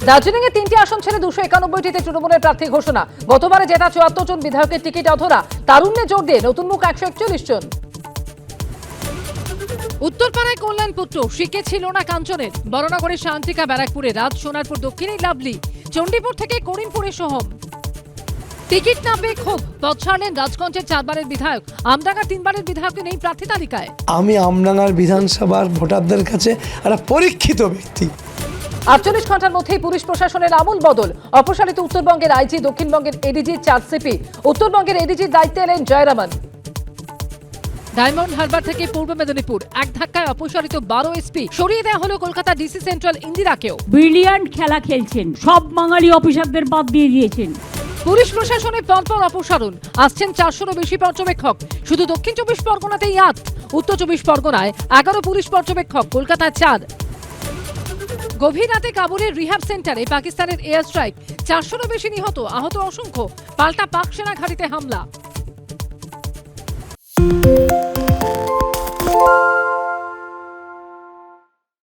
দার্জিলিং এ 3টি আসন ছেড়ে 291টিতে তৃণমূলের প্রার্থী ঘোষণা। গতবারে জেতা 74 জন বিধায়কের টিকিট অধরা। তারুণ্যে জোর দিয়ে নতুন মুখ 141 জন। উত্তরপাড়ায় কল্যাণপুত্র শিখে ছিল না কাঞ্চনের। বড়নগরে শান্তিকা, ব্যারাকপুরে রাজ, সোনারপুর দক্ষিণে লাভলি, চণ্ডীপুর থেকে করিমপুরে সোহম। টিকিট না পেয়ে ক্ষোভ, পথ ছাড়লেন রাজগঞ্জের 4বারের বিধায়ক। আমডাঙ্গার 3বারের বিধায়ককে নেই প্রার্থী তালিকায়। আমি আমডাঙ্গার বিধানসভার ভোটারদের কাছে একটা পরীক্ষিত ব্যক্তি। 48 ঘন্টার মধ্যেই পুলিশ প্রশাসনের আমূল বদল। অপসারিত উত্তরবঙ্গের আইজি, দক্ষিণবঙ্গের এডিজি, 4 সিপি। উত্তরবঙ্গের এডিজির দায়িত্বে এলেন জয়রামন। ডায়মন্ড হারবার থেকে পূর্ব মেদিনীপুর এক ধাক্কায় অপসারিত 12 এসপি। সরিয়ে দেওয়া হলো কলকাতা ডিসি সেন্ট্রাল ইন্দিরাকেও। ব্রিলিয়ান্ট খেলা খেলছেন, সব বাঙালি অফিসারদের বাদ দিয়ে দিয়েছেন। পুলিশ প্রশাসনে পরপর অপসারণ। আসছেন 400-রও বেশি পর্যবেক্ষক। শুধু দক্ষিণ 24 পরগনাতেই 8, উত্তর 24 পরগনায় 11 পুলিশ পর্যবেক্ষক, কলকাতায় 4। গভীর রাতে কাবুলের রিহ্যাব সেন্টারে পাকিস্তানের এয়ার স্ট্রাইক। 400-রও বেশি নিহত, আহত অসংখ্য। পাল্টা পাক সেনা ঘাঁটিতে হামলা।